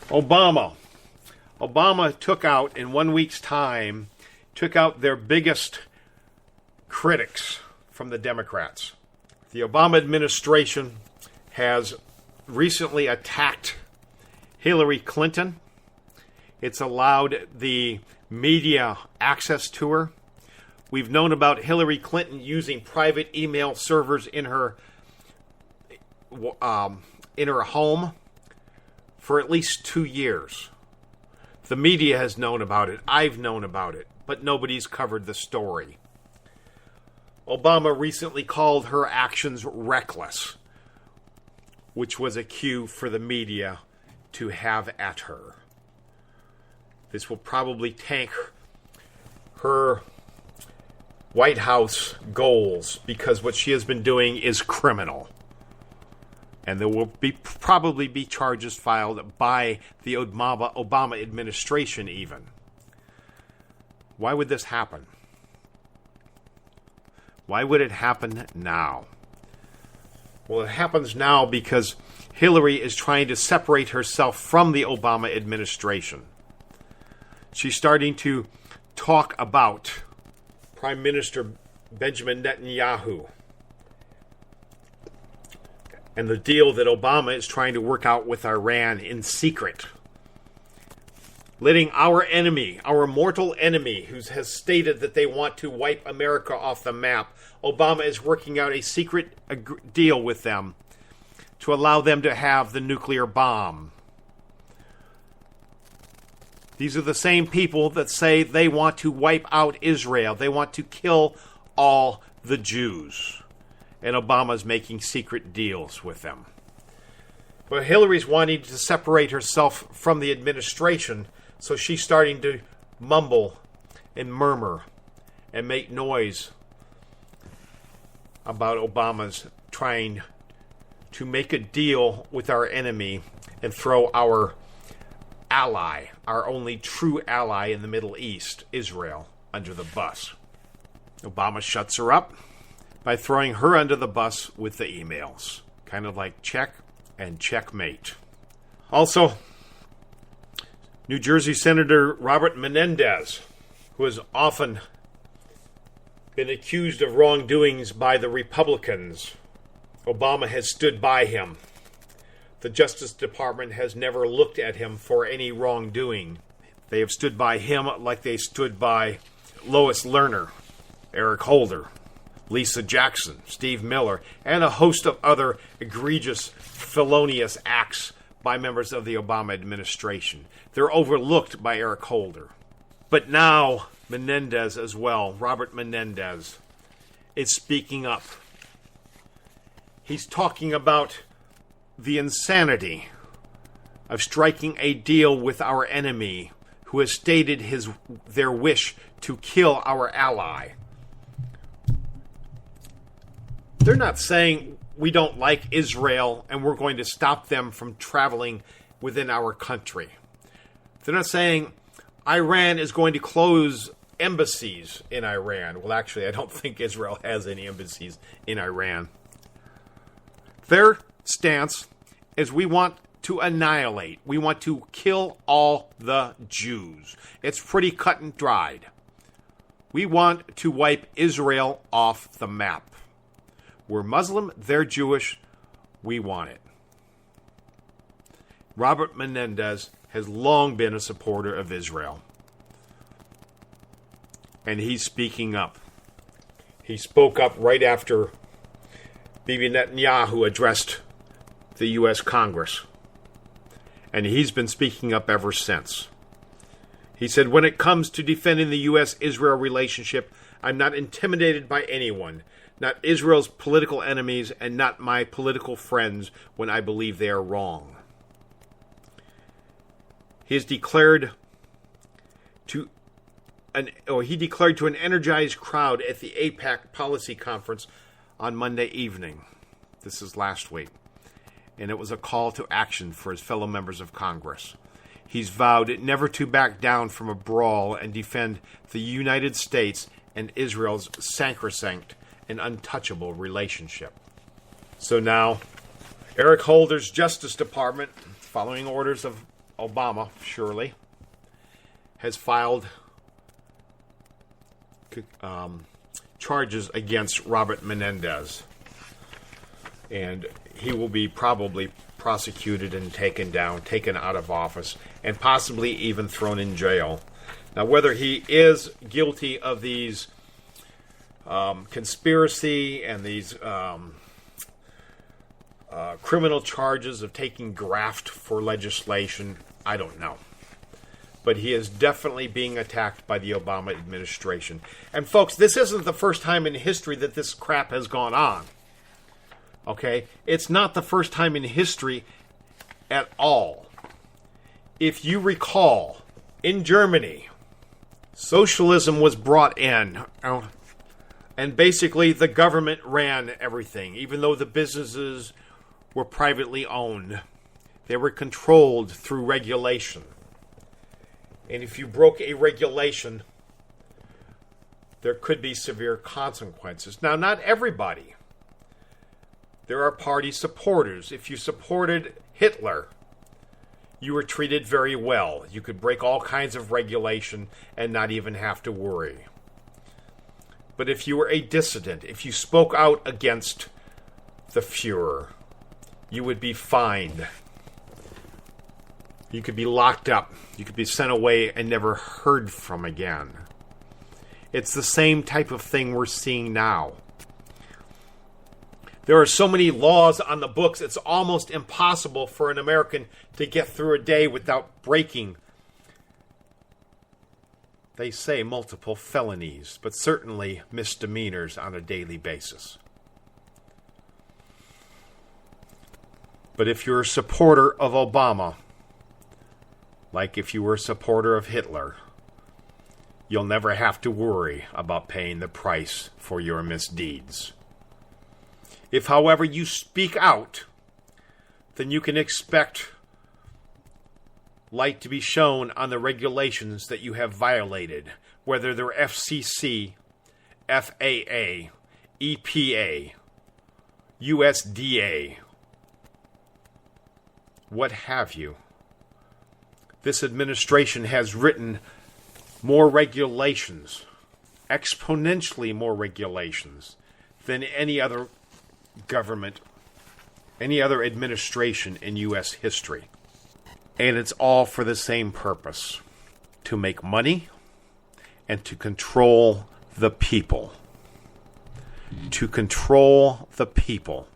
Obama. Obama took out, in 1 week's time, their biggest critics from the Democrats. The Obama administration has recently attacked Hillary Clinton. It's allowed the media access to her. We've known about Hillary Clinton using private email servers in her home for at least 2 years. The media has known about it. I've known about it, but nobody's covered the story. Obama recently called her actions reckless, which was a cue for the media to have at her. This will probably tank her White House goals because what she has been doing is criminal. And there will probably be charges filed by the Obama administration even. Why would this happen? Why would it happen now? Well, it happens now because Hillary is trying to separate herself from the Obama administration. She's starting to talk about Prime Minister Benjamin Netanyahu and the deal that Obama is trying to work out with Iran in secret. Letting our enemy, our mortal enemy, who has stated that they want to wipe America off the map, Obama is working out a secret deal with them to allow them to have the nuclear bomb. These are the same people that say they want to wipe out Israel. They want to kill all the Jews. And Obama's making secret deals with them. But Hillary's wanting to separate herself from the administration, so she's starting to mumble and murmur and make noise about Obama's trying to make a deal with our enemy and throw our ally, our only true ally in the Middle East, Israel, under the bus. Obama shuts her up by throwing her under the bus with the emails. Kind of like check and checkmate. Also, New Jersey Senator Robert Menendez, who has often been accused of wrongdoings by the Republicans, Obama has stood by him. The Justice Department has never looked at him for any wrongdoing. They have stood by him like they stood by Lois Lerner, Eric Holder, Lisa Jackson, Steve Miller, and a host of other egregious, felonious acts by members of the Obama administration. They're overlooked by Eric Holder. But now, Menendez as well, Robert Menendez, is speaking up. He's talking about the insanity of striking a deal with our enemy who has stated their wish to kill our ally. They're not saying we don't like Israel and we're going to stop them from traveling within our country. They're not saying Iran is going to close embassies in Iran. Well, actually, I don't think Israel has any embassies in Iran. Their stance is we want to annihilate. We want to kill all the Jews. It's pretty cut and dried. We want to wipe Israel off the map. We're Muslim, they're Jewish, we want it. Robert Menendez has long been a supporter of Israel. And he's speaking up. He spoke up right after Bibi Netanyahu addressed the U.S. Congress. And he's been speaking up ever since. He said, when it comes to defending the U.S.-Israel relationship, I'm not intimidated by anyone, not Israel's political enemies, and not my political friends when I believe they are wrong. He declared to an energized crowd at the AIPAC policy conference on Monday evening. This is last week. And it was a call to action for his fellow members of Congress. He's vowed never to back down from a brawl and defend the United States and Israel's sacrosanct and untouchable relationship. So now, Eric Holder's Justice Department, following orders of Obama, surely, has filed charges against Robert Menendez. And he will be probably prosecuted and taken out of office, and possibly even thrown in jail. Now, whether he is guilty of these conspiracy and these criminal charges of taking graft for legislation, I don't know. But he is definitely being attacked by the Obama administration. And folks, this isn't the first time in history that this crap has gone on. Okay? It's not the first time in history at all. If you recall, in Germany, socialism was brought in, and basically the government ran everything, even though the businesses were privately owned. They were controlled through regulation. And if you broke a regulation, there could be severe consequences. Now, not everybody. There are party supporters. If you supported Hitler, you were treated very well. You could break all kinds of regulation and not even have to worry. But if you were a dissident, if you spoke out against the Fuhrer, you would be fined. You could be locked up. You could be sent away and never heard from again. It's the same type of thing we're seeing now. There are so many laws on the books, it's almost impossible for an American to get through a day without breaking, they say, multiple felonies, but certainly misdemeanors on a daily basis. But if you're a supporter of Obama, like if you were a supporter of Hitler, you'll never have to worry about paying the price for your misdeeds. If, however, you speak out, then you can expect light to be shown on the regulations that you have violated, whether they're FCC, FAA, EPA, USDA, what have you. This administration has written more regulations, exponentially more regulations, than any other government, any other administration in U.S. history. And it's all for the same purpose, to make money and to control the people. To control the people.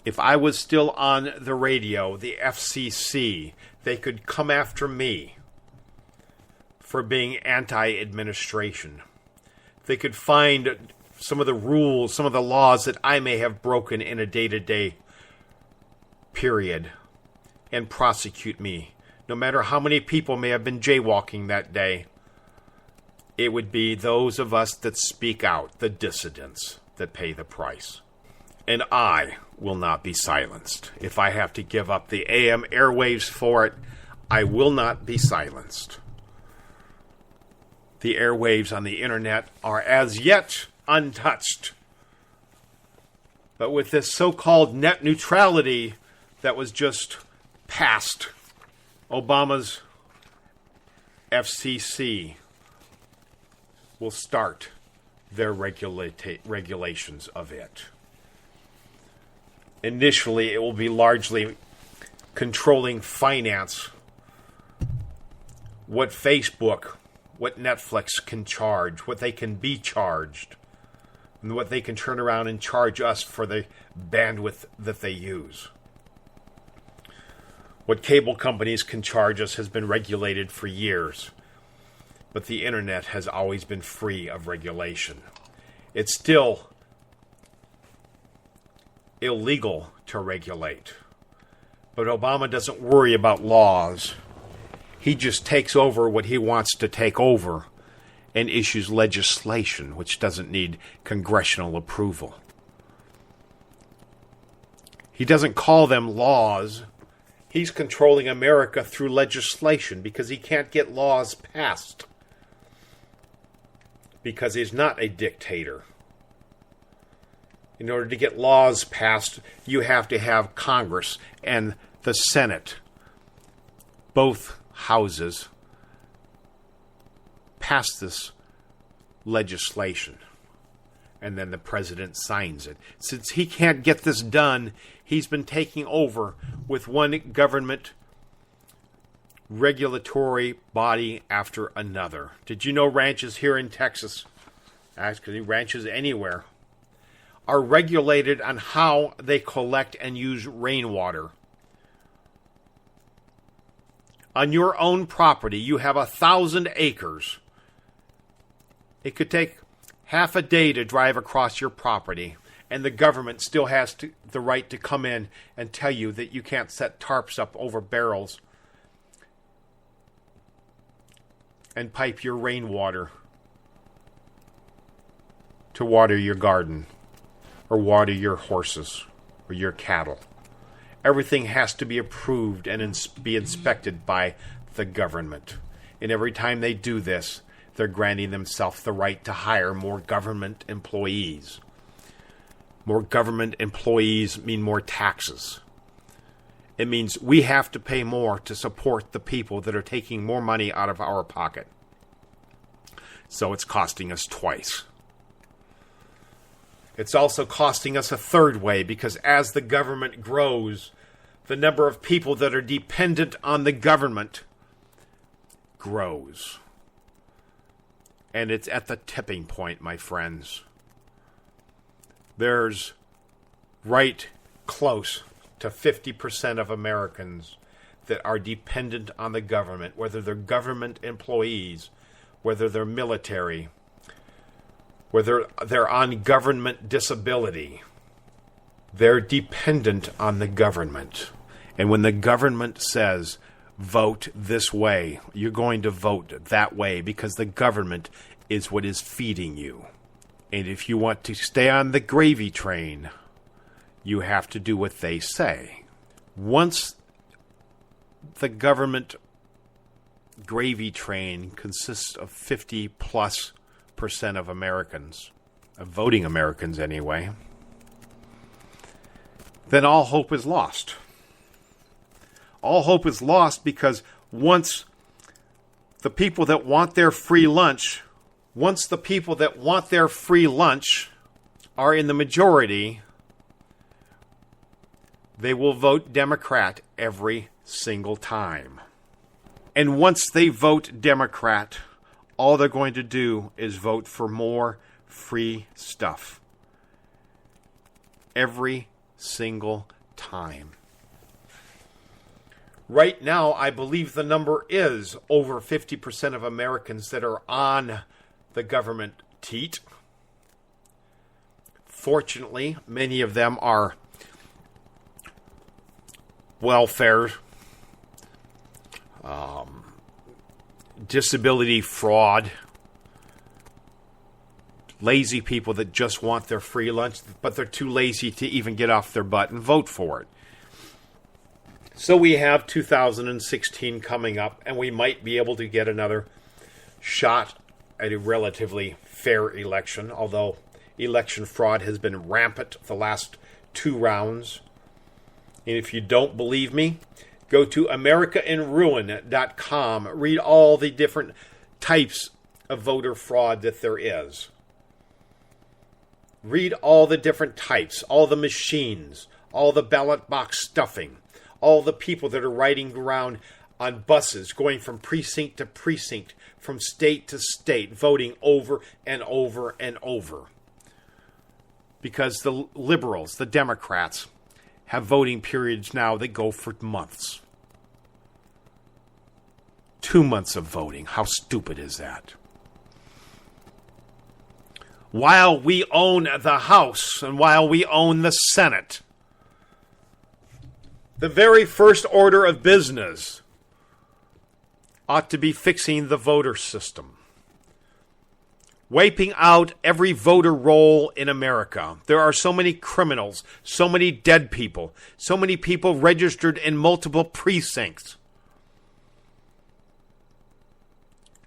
If I was still on the radio, the FCC, they could come after me for being anti-administration. They could find some of the rules, some of the laws that I may have broken in a day-to-day period and prosecute me. No matter how many people may have been jaywalking that day, it would be those of us that speak out, the dissidents, that pay the price. And I will not be silenced. If I have to give up the AM airwaves for it, I will not be silenced. The airwaves on the internet are as yet untouched. But with this so-called net neutrality that was just passed, Obama's FCC will start their regulations of it. Initially, it will be largely controlling finance, what Facebook, what Netflix can charge, what they can be charged, and what they can turn around and charge us for the bandwidth that they use. What cable companies can charge us has been regulated for years, but the internet has always been free of regulation. It's still illegal to regulate. But Obama doesn't worry about laws. He just takes over what he wants to take over and issues legislation which doesn't need congressional approval. He doesn't call them laws. He's controlling America through legislation because he can't get laws passed. Because he's not a dictator. In order to get laws passed, you have to have Congress and the Senate both houses pass this legislation, and then the president signs it. Since he can't get this done, he's been taking over with one government regulatory body after another. Did you know ranches here in Texas, actually ranches anywhere, are regulated on how they collect and use rainwater? On your own property, you have 1,000 acres. It could take half a day to drive across your property, and the government still has the right to come in and tell you that you can't set tarps up over barrels and pipe your rainwater to water your garden or water your horses or your cattle. Everything has to be approved and be inspected by the government. And every time they do this, they're granting themselves the right to hire more government employees. More government employees mean more taxes. It means we have to pay more to support the people that are taking more money out of our pocket. So it's costing us twice. It's also costing us a third way, because as the government grows, the number of people that are dependent on the government grows. And it's at the tipping point, my friends. There's right close to 50% of Americans that are dependent on the government, whether they're government employees, whether they're military, whether they're on government disability. They're dependent on the government. And when the government says, vote this way, you're going to vote that way, because the government is what is feeding you. And if you want to stay on the gravy train, you have to do what they say. Once the government gravy train consists of 50+% of Americans, of voting Americans anyway, then all hope is lost. All hope is lost, because once the people that want their free lunch, are in the majority, they will vote Democrat every single time. And once they vote Democrat, all they're going to do is vote for more free stuff. Every single time. Right now, I believe the number is over 50% of Americans that are on the government teat. Fortunately, many of them are welfare, disability fraud, lazy people that just want their free lunch, but they're too lazy to even get off their butt and vote for it. So we have 2016 coming up, and we might be able to get another shot at a relatively fair election, although election fraud has been rampant the last 2 rounds. And if you don't believe me, go to AmericaInRuin.com. Read all the different types of voter fraud that there is. Read all the different types, all the machines, all the ballot box stuffing, all the people that are riding around on buses, going from precinct to precinct, from state to state, voting over and over and over. Because the liberals, the Democrats, have voting periods now that go for months. 2 months of voting. How stupid is that? While we own the House and while we own the Senate, the very first order of business ought to be fixing the voter system. Wiping out every voter roll in America. There are so many criminals, so many dead people, so many people registered in multiple precincts.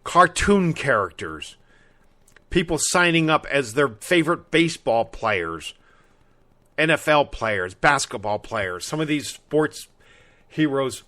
Cartoon characters. People signing up as their favorite baseball players, NFL players, basketball players. Some of these sports heroes